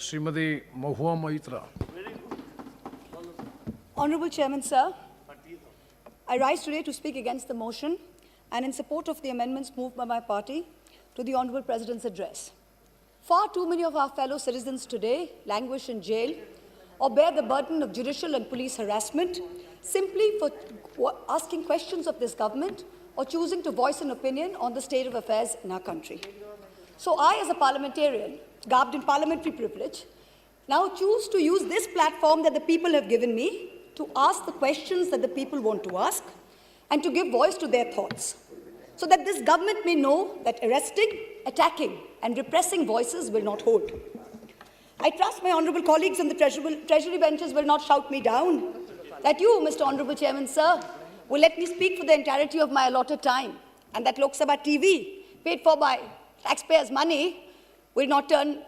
Srimati Mahua Maitra. Honourable Chairman, sir, I rise today to speak against the motion and in support of the amendments moved by my party to the Honourable President's address. Far too many of our fellow citizens today languish in jail or bear the burden of judicial and police harassment simply for asking questions of this government or choosing to voice an opinion on the state of affairs in our country. So I, as a parliamentarian, garbed in parliamentary privilege, now choose to use this platform that the people have given me to ask the questions that the people want to ask and to give voice to their thoughts, so that this government may know that arresting, attacking and repressing voices will not hold. I trust my honourable colleagues on the treasury benches will not shout me down, that you, Mr. Honourable Chairman, sir, will let me speak for the entirety of my allotted time, and that Lok Sabha TV, paid for by taxpayers' money, will not turn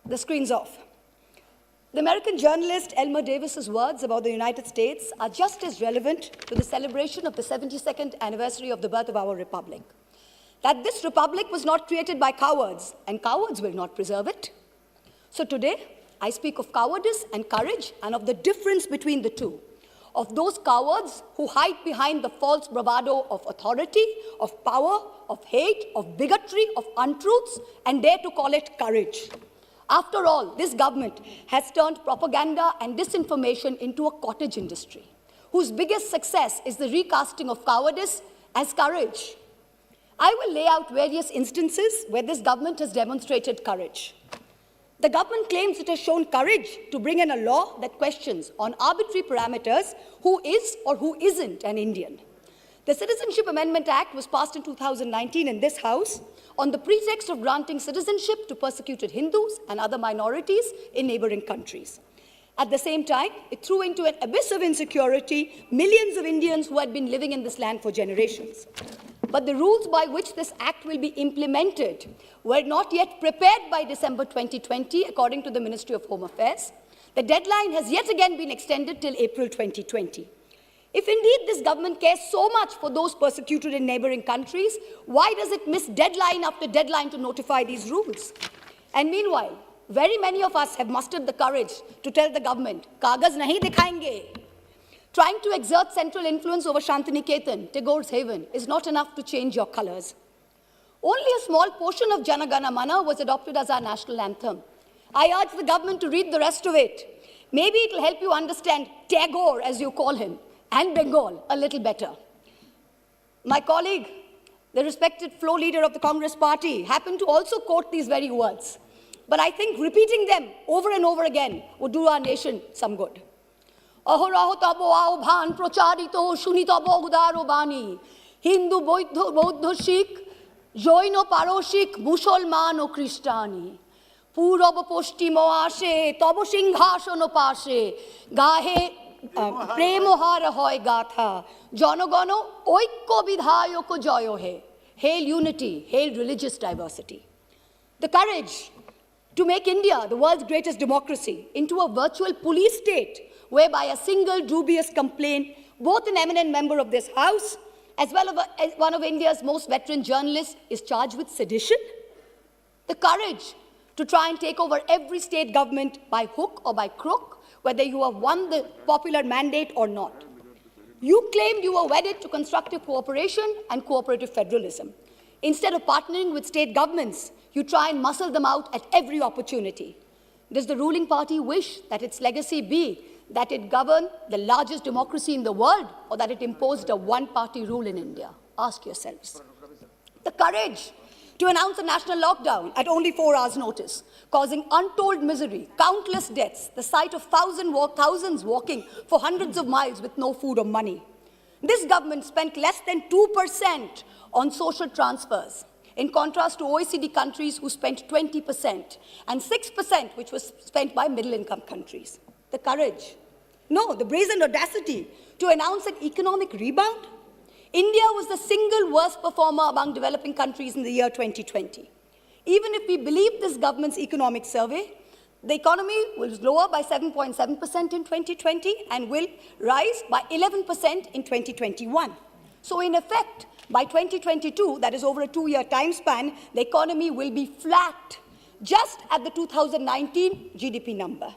the screens off. The American journalist Elmer Davis's words about the United States are just as relevant to the celebration of the 72nd anniversary of the birth of our republic. That this republic was not created by cowards, and cowards will not preserve it. So today, I speak of cowardice and courage and of the difference between the two. Of those cowards who hide behind the false bravado of authority, of power, of hate, of bigotry, of untruths, and dare to call it courage. After all, this government has turned propaganda and disinformation into a cottage industry, whose biggest success is the recasting of cowardice as courage. I will lay out various instances where this government has demonstrated courage. The government claims it has shown courage to bring in a law that questions on arbitrary parameters who is or who isn't an Indian. The Citizenship Amendment Act was passed in 2019 in this House on the pretext of granting citizenship to persecuted Hindus and other minorities in neighboring countries. At the same time, it threw into an abyss of insecurity millions of Indians who had been living in this land for generations. But the rules by which this act will be implemented were not yet prepared by December 2020, according to the Ministry of Home Affairs. The deadline has yet again been extended till April 2020. If indeed this government cares so much for those persecuted in neighboring countries, why does it miss deadline after deadline to notify these rules? And meanwhile, very many of us have mustered the courage to tell the government, "Kagaz nahi dikhayenge." Trying to exert central influence over Shantiniketan, Tagore's haven, is not enough to change your colors. Only a small portion of Jana Gana Mana was adopted as our national anthem. I urge the government to read the rest of it. Maybe it will help you understand Tagore, as you call him, and Bengal a little better. My colleague, the respected floor leader of the Congress party, happened to also quote these very words. But I think repeating them over and over again would do our nation some good. অহরহ তব আহ্বান প্রচারিত শুনিতব উদার বাণী হিন্দু বৌদ্ধ শিখ জৈন পারসিক মুসলমান ও খ্রিস্টানি পূরব পশ্চিম আসে তব সিংহাসন পাশে গাহে প্রেমহার হয় গাথা জনগণ ঐক্য বিধায়ক জয় হে Hail unity, hail religious diversity. The courage to make India, the world's greatest democracy, into a virtual police state whereby a single dubious complaint, both an eminent member of this House as well as one of India's most veteran journalists, is charged with sedition. The courage to try and take over every state government by hook or by crook, whether you have won the popular mandate or not. You claimed you were wedded to constructive cooperation and cooperative federalism. Instead of partnering with state governments, you try and muscle them out at every opportunity. Does the ruling party wish that its legacy be that it governed the largest democracy in the world, or that it imposed a one-party rule in India? Ask yourselves. The courage to announce a national lockdown at only 4 hours' notice, causing untold misery, countless deaths, the sight of thousands walking for hundreds of miles with no food or money. This government spent less than 2% on social transfers, in contrast to OECD countries who spent 20%, and 6% which was spent by middle-income countries. The courage, no, the brazen audacity to announce an economic rebound. India was the single worst performer among developing countries in the year 2020. Even if we believe this government's economic survey, the economy was lower by 7.7% in 2020 and will rise by 11% in 2021. So in effect, by 2022, that is over a 2-year time span, the economy will be flat. just at the 2019 GDP number.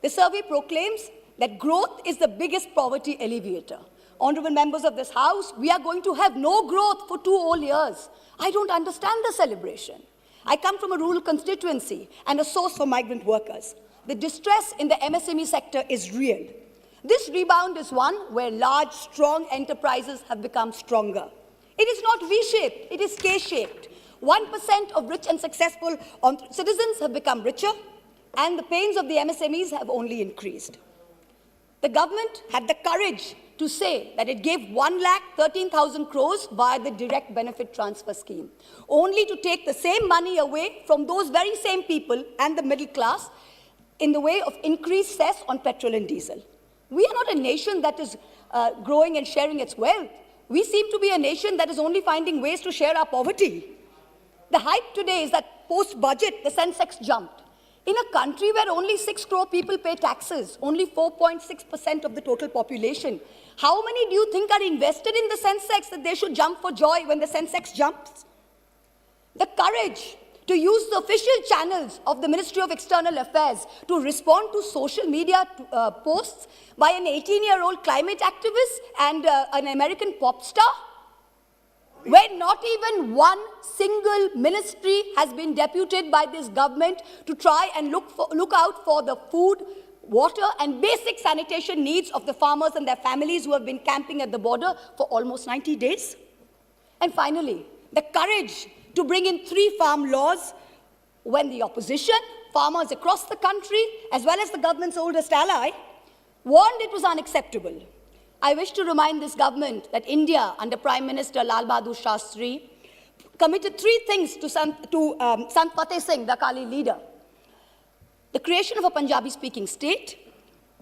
The survey proclaims that growth is the biggest poverty alleviator. Honorable members of this House, we are going to have no growth for 2 whole years. I don't understand the celebration. I come from a rural constituency and a source for migrant workers. The distress in the MSME sector is real. This rebound is one where large, strong enterprises have become stronger. It is not V-shaped, it is K-shaped. 1% of rich and successful citizens have become richer, and the pains of the MSMEs have only increased. The government had the courage to say that it gave 1,13,000 crores via the direct benefit transfer scheme, only to take the same money away from those very same people and the middle class in the way of increased cess on petrol and diesel. We are not a nation that is growing and sharing its wealth. We seem to be a nation that is only finding ways to share our poverty. The hype today is that post-budget, the Sensex jumped. In a country where only 6 crore people pay taxes, only 4.6% of the total population, how many do you think are invested in the Sensex that they should jump for joy when the Sensex jumps? The courage to use the official channels of the Ministry of External Affairs to respond to social media posts by an 18-year-old climate activist and an American pop star, where not even one single ministry has been deputed by this government to try and look out for the food, water, and basic sanitation needs of the farmers and their families who have been camping at the border for almost 90 days. And finally, the courage to bring in 3 farm laws when the opposition, farmers across the country, as well as the government's oldest ally, warned it was unacceptable. I wish to remind this government that India, under Prime Minister Lal Bahadur Shastri, committed 3 things to Sant Fateh Singh, the Akali leader. The creation of a Punjabi-speaking state,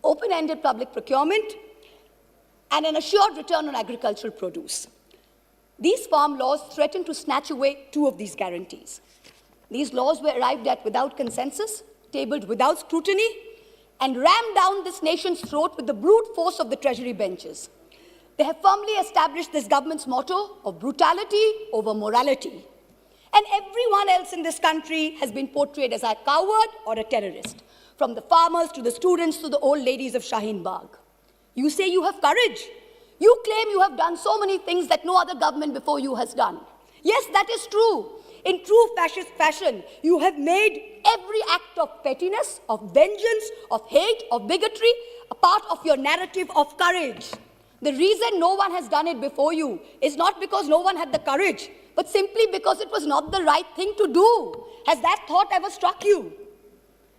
open-ended public procurement, and an assured return on agricultural produce. These farm laws threaten to snatch away 2 of these guarantees. These laws were arrived at without consensus, tabled without scrutiny, and rammed down this nation's throat with the brute force of the Treasury benches. They have firmly established this government's motto of brutality over morality. And everyone else in this country has been portrayed as a coward or a terrorist, from the farmers to the students to the old ladies of Shaheen Bagh. You say you have courage. You claim you have done so many things that no other government before you has done. Yes, that is true. In true fascist fashion, you have made every act of pettiness, of vengeance, of hate, of bigotry a part of your narrative of courage. The reason no one has done it before you is not because no one had the courage, but simply because it was not the right thing to do. Has that thought ever struck you?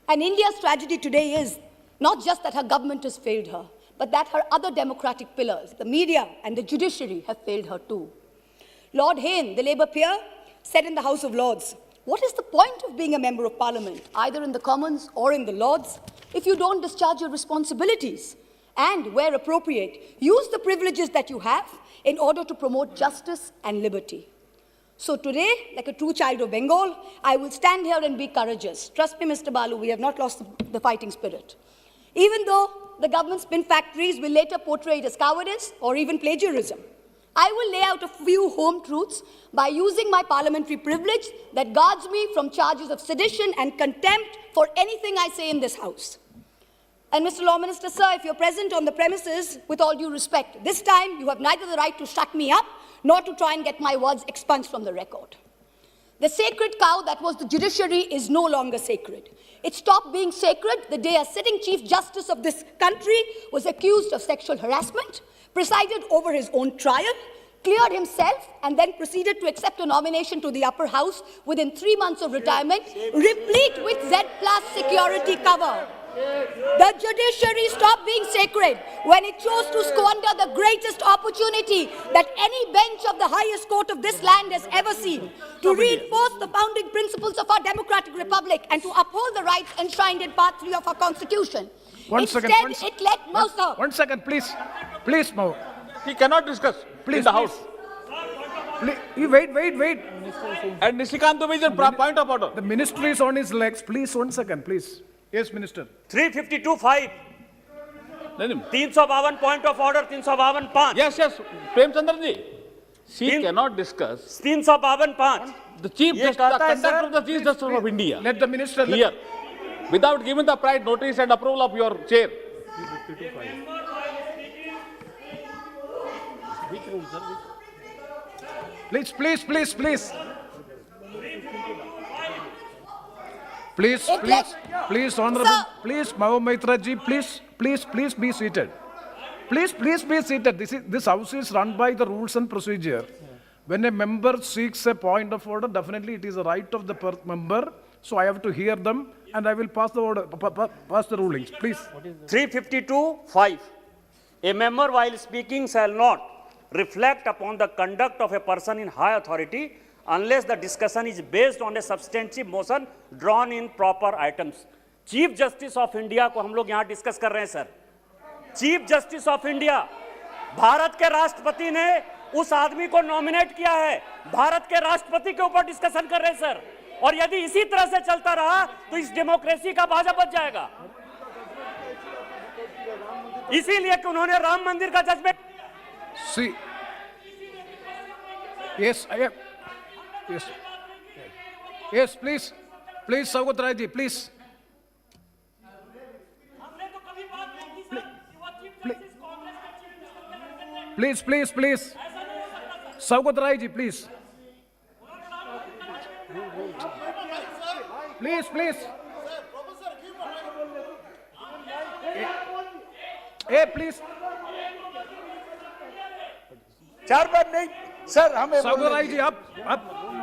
And India's tragedy today is not just that her government has failed her, but that her other democratic pillars, the media and the judiciary, have failed her too. Lord Hayne, the Labour peer, said in the House of Lords, what is the point of being a member of Parliament, either in the Commons or in the Lords, if you don't discharge your responsibilities? And, where appropriate, use the privileges that you have in order to promote justice and liberty. So today, like a true child of Bengal, I will stand here and be courageous. Trust me, Mr. Balu, we have not lost the fighting spirit. Even though the government spin factories will later portray it as cowardice or even plagiarism, I will lay out a few home truths by using my parliamentary privilege that guards me from charges of sedition and contempt for anything I say in this House. And Mr. Law Minister, sir, if you're present on the premises, with all due respect, this time you have neither the right to shut me up nor to try and get my words expunged from the record. The sacred cow that was the judiciary is no longer sacred. It stopped being sacred the day a sitting Chief Justice of this country was accused of sexual harassment, presided over his own trial, cleared himself, and then proceeded to accept a nomination to the upper house within 3 months of retirement, replete with Z+ security cover. The judiciary stopped being sacred when it chose to squander the greatest opportunity that any bench of the highest court of this land has ever seen to reinforce the founding principles of our democratic republic and to uphold the rights enshrined in Part 3 of our Constitution. One second, please. Please, Mo. He cannot discuss in the House. Please, wait. And Nishikant Dubey is a point of order. The minister is on his legs. Please, 1 second, please. Yes, Minister. 352(5). 352 point of order, 352(5). Yes. Prem Chandra ji. She cannot discuss. 352(5). the chief ये justice, the कहता है, conduct sir, of the chief justice of India Let the minister. here, without giving the prior notice and approval of your chair. Please, please, please, please. Please, It please, let- please, Honorable, Sir. please, Mahou Maitra ji, please be seated. Please be seated. This house is run by the rules and procedure. When a member seeks a point of order, definitely it is a right of the member. So I have to hear them and I will pass the order, pass the rulings. Please. 352(5). A member while speaking shall not reflect upon the conduct of a person in high authority unless the discussion is based on a substantive motion drawn in proper items. Chief justice of India को हम लोग यहां discuss कर रहे हैं sir. Chief justice of India, Bharat के राष्ट्रपति ने उस आदमी को नॉमिनेट किया है, भारत के राष्ट्रपति के ऊपर डिस्कशन कर रहे हैं सर। और यदि इसी तरह से चलता रहा तो इस डेमोक्रेसी का बाजा बच जाएगा। इसीलिए कि उन्होंने राम मंदिर का judgement. See. Yes, I am. Yes. Yes, please. Please, Saugat Rai ji, please. Please. Saugat Rai ji, please. Please. Hey, please. चार बार नहीं सर, हमें Saugat Rai ji, आप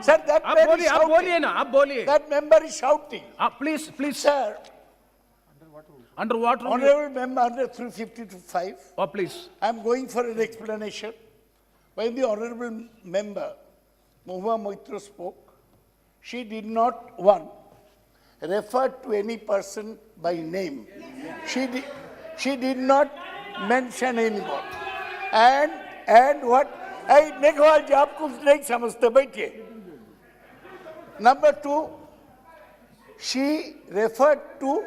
सर, that आप man बोलिए, is आप shouting. बोलिए ना, आप बोलिए. That member is shouting. Please, Sir, under what rule? honorable member under 352(5), Oh, please. I am going for an explanation. When the honorable member Mahua Moitra spoke, she did not, one, refer to any person by name. She did not mention anyone. And what? Hey, Meghwal ji, aap kuch nahi samajhte, baithiye. Number two, she referred to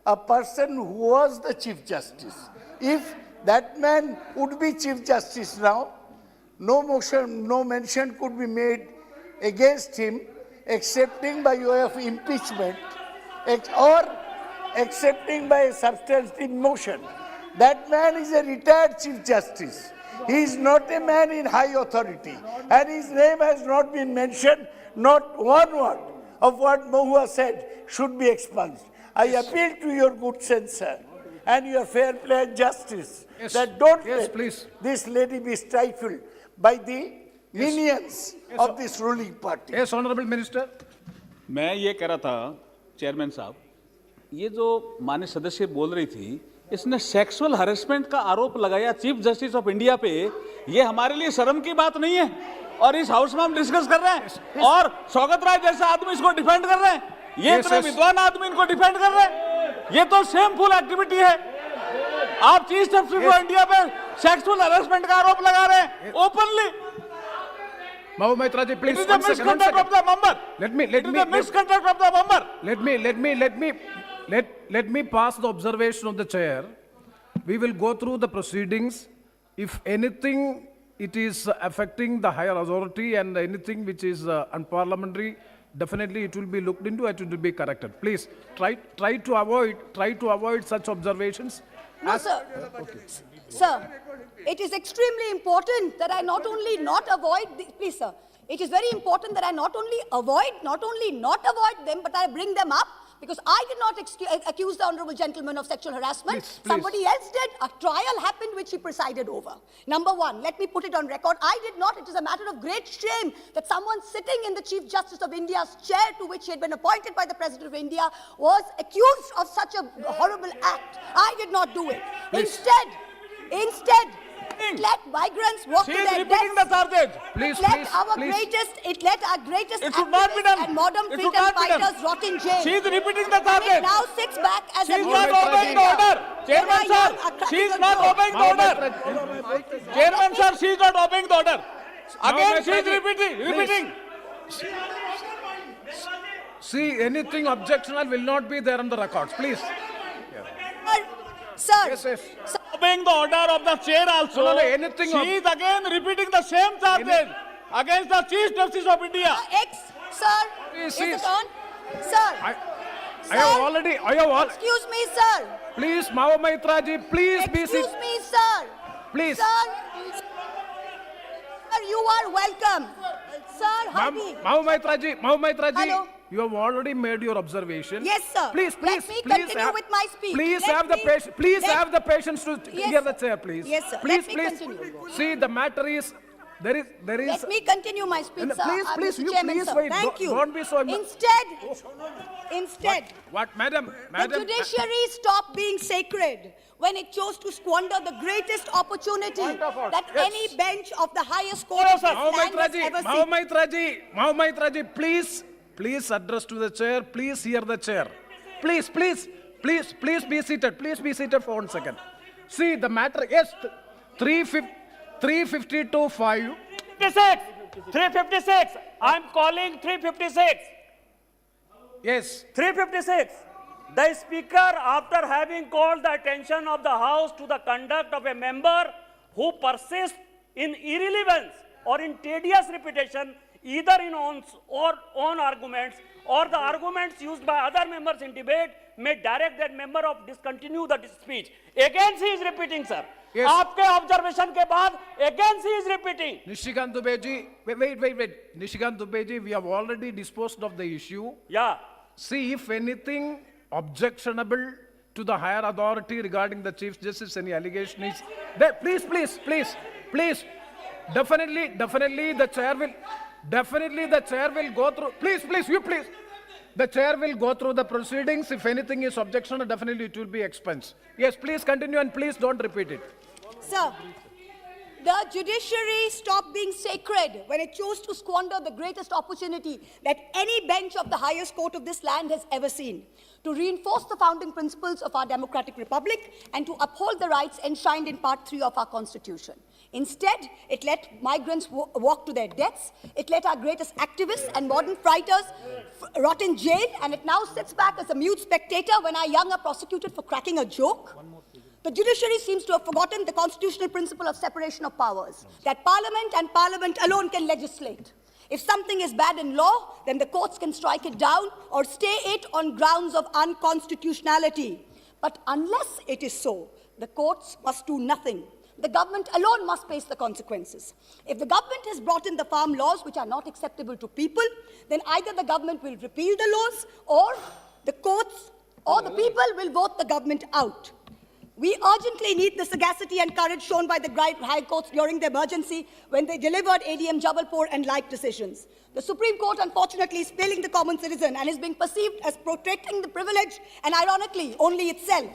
a person who was the Chief Justice. If that man would be Chief Justice now, no motion, no mention could be made against him, excepting by way of impeachment or accepting by a substantive motion. That man is a retired Chief Justice. He is not a man in high authority, and his name has not been mentioned. Not one word of what Mahua said should be expunged. I appeal to your good sense, sir, and your fair play and justice, Yes. that don't Yes, let please. this lady be stifled by the minions of this ruling party. Yes, Honorable Minister. मैं ये कह रहा था chairman साहब, ये जो माननीय सदस्य बोल रही थी, इसने सेक्सुअल हरेसमेंट का आरोप लगाया चीफ जस्टिस ऑफ इंडिया पे। ये हमारे लिए शर्म की बात नहीं है और इस हाउस में हम डिस्कस कर रहे हैं और सौगत राय जैसे आदमी इसको डिफेंड कर रहे हैं। ये Yes, इतने yes. विद्वान आदमी इनको डिफेंड कर रहे हैं। ये तो शेमफुल एक्टिविटी है। आप चीफ जस्टिस ऑफ इंडिया पे सेक्सुअल हरेसमेंट का आरोप लगा रहे हैं openly. Mahou Maitra ji, please. It is a one second, one misconduct of second. the member. Let me- It is a misconduct of the member. Let me pass the observation of the chair. We will go through the proceedings. If anything, it is affecting the higher authority and anything which is unparliamentary, definitely it will be looked into and it will be corrected. Please try to avoid such observations. No, sir. Sir, it is extremely important that I not only not avoid, please, sir. It is very important that I not only not avoid them, but I bring them up because I did not accuse the honorable gentleman of sexual harassment. Please. Somebody else did. A trial happened which he presided over. Number one, let me put it on record. I did not. It is a matter of great shame that someone sitting in the Chief Justice of India's chair, to which he had been appointed by the President of India, was accused of such a horrible act. I did not do it. Instead, let migrants walk She to is their repeating the deaths. charges. Please, It let please, our please. greatest It should not be activists done. and modern It should freedom not be done. fighters rot in jail. She is repeating the And charges. it now sits back as She a is Mahou not Maitra obeying ji. the order. There Chairman are sir, young, attractive she is not girls. obeying the Mahou order. Maitra- Chairman sir, she is not obeying the order. Again, Maitra she is ji, repeating. See, anything objectionable will not be there on the records. Please. Sir, Yes, yes. Obeying the order of the chair also. No, anything She is again repeating the same charges against the Chief Justice of India. Sir, Please, is it please. on? Sir, I have already, excuse me, sir. please, Mahamaitra ji, please be Excuse seated. me, sir. Please. Sir, you are welcome. Sir, Hardy. Mahamaitra ji, Hello. you have already made your observation. Yes, sir. Please, Let please, me please continue have, with my speech. Please Let have the me- patience. Please let- have the patience to Yes, hear the sir. chair, please. Yes, sir. Please, Let me please. continue. See, the matter is there is. Let me continue my speech, No, sir. please, please, Mr. you Chairman, please sir. wait. Thank Don't- you. don't be so Instead, What, madam? the judiciary stopped being sacred when it chose to squander the greatest opportunity Point of order. that Yes. any bench of the highest court of this land has ever seen. Mahamaitra ji, please address to the chair. Please hear the chair. Please be seated. Please be seated for 1 second. See, the matter, yes, 352-5. 356. I'm calling 356. Yes, 356. The Speaker, after having called the attention of the House to the conduct of a member who persists in irrelevance or in tedious repetition, either in own arguments or the arguments used by other members in debate, may direct that member of discontinue the speech. Again, he is repeating, sir. Yes. आपके observation के बाद again he is repeating. Nishikant Dubey ji, wait. Nishikant Dubey ji, we have already disposed of the issue. Yeah. See, if anything objectionable to the higher authority regarding the Chief Justice, any allegation is there, please. Definitely the chair will go through, please. The chair will go through the proceedings. If anything is objectionable, definitely it will be expensed. Yes, please continue and please don't repeat it. Sir, the judiciary stopped being sacred when it chose to squander the greatest opportunity that any bench of the highest court of this land has ever seen to reinforce the founding principles of our democratic republic and to uphold the rights enshrined in Part 3 of our Constitution. Instead, it let migrants walk to their deaths, it let our greatest activists and modern fighters rot in jail, and it now sits back as a mute spectator when our young are prosecuted for cracking a joke. The judiciary seems to have forgotten the constitutional principle of separation of powers, that Parliament and Parliament alone can legislate. If something is bad in law, then the courts can strike it down or stay it on grounds of unconstitutionality. But unless it is so, the courts must do nothing. The government alone must face the consequences. If the government has brought in the farm laws which are not acceptable to people, then either the government will repeal the laws or the courts or the people will vote the government out. We urgently need the sagacity and courage shown by the high courts during the emergency when they delivered ADM Jabalpur and like decisions. The Supreme Court, unfortunately, is failing the common citizen and is being perceived as protecting the privilege and, ironically, only itself.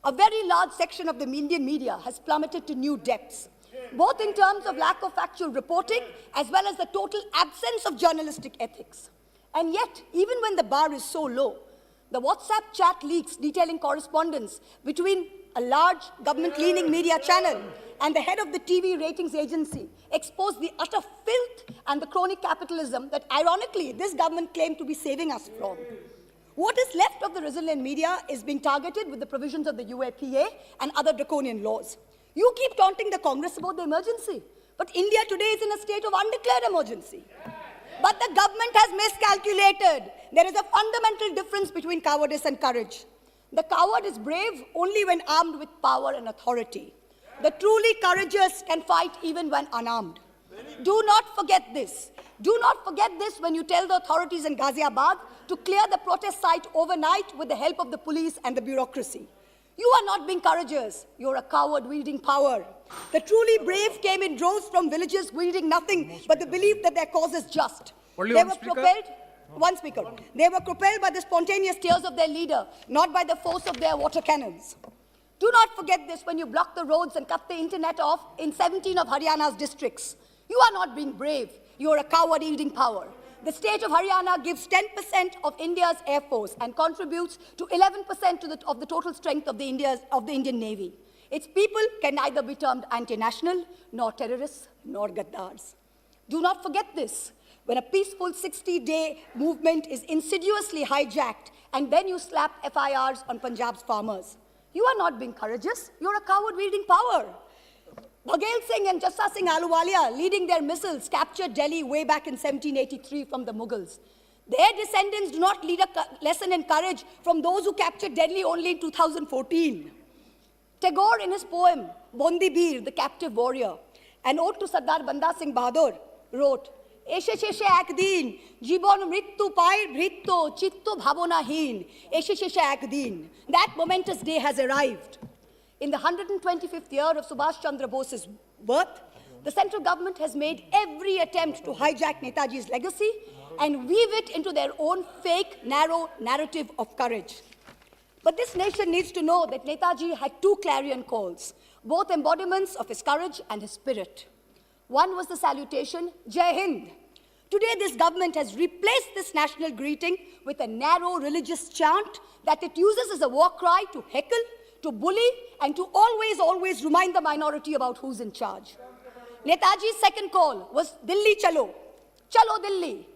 A very large section of the Indian media has plummeted to new depths, both in terms of lack of factual reporting as well as the total absence of journalistic ethics. And yet, even when the bar is so low, the WhatsApp chat leaks detailing correspondence between a large government-leaning media channel and the head of the TV ratings agency expose the utter filth and the crony capitalism that, ironically, this government claimed to be saving us from. What is left of the resilient media is being targeted with the provisions of the UAPA and other draconian laws. You keep taunting the Congress about the emergency, but India today is in a state of undeclared emergency. But the government has miscalculated. There is a fundamental difference between cowardice and courage. The coward is brave only when armed with power and authority. The truly courageous can fight even when unarmed. Do not forget this. Do not forget this when you tell the authorities in Ghaziabad to clear the protest site overnight with the help of the police and the bureaucracy. You are not being courageous. You're a coward wielding power. The truly brave came in droves from villages wielding nothing but the belief that their cause is just. Only They one were speaker? propelled. One speaker. They were propelled by the spontaneous tears of their leader, not by the force of their water cannons. Do not forget this when you block the roads and cut the internet off in 17 of Haryana's districts. You are not being brave. You are a coward wielding power. The state of Haryana gives 10% of India's air force and contributes to 11% of the total strength of the Indian Navy. Its people can neither be termed anti-national, nor terrorists, nor gaddars. Do not forget this. When a peaceful 60-day movement is insidiously hijacked and then you slap FIRs on Punjab's farmers. You are not being courageous. You're a coward wielding power. Bhagal Singh and Jassa Singh Ahluwalia, leading their missiles, captured Delhi way back in 1783 from the Mughals. Their descendants do not lead a lesson in courage from those who captured Delhi only in 2014. Tagore, in his poem, Bondi Bir, the Captive Warrior, an ode to Sardar Banda Singh Bahadur, wrote, Eshe sheshe ekdin, jibon mrittu pai bhritto, chitto bhabonahin, eshe sheshe ekdin. That momentous day has arrived. In the 125th year of Subhash Chandra Bose's birth, the central government has made every attempt to hijack Netaji's legacy and weave it into their own fake, narrow narrative of courage. But this nation needs to know that Netaji had two clarion calls, both embodiments of his courage and his spirit. One was the salutation, Jai Hind. Today, this government has replaced this national greeting with a narrow religious chant that it uses as a war cry to heckle, to bully, and to always remind the minority about who's in charge. Netaji's second call was Delhi Chalo, Chalo Delhi.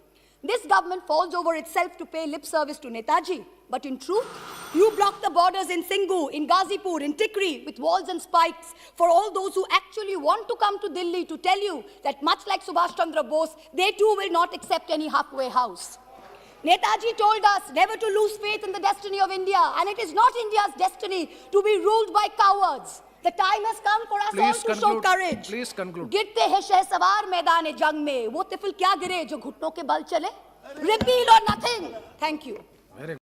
This government falls over itself to pay lip service to Netaji. But in truth, you block the borders in Singhu, in Ghazipur, in Tikri with walls and spikes for all those who actually want to come to Delhi to tell you that much like Subhash Chandra Bose, they too will not accept any halfway house. Netaji told us never to lose faith in the destiny of India, and it is not India's destiny to be ruled by cowards. The time has come for us Please all to show conclude. courage. Please conclude. गिरते हैं शहसवार मैदान जंग में, वो तिफल क्या गिरे जो घुटनों के बल चले? Repeal or nothing. Thank you.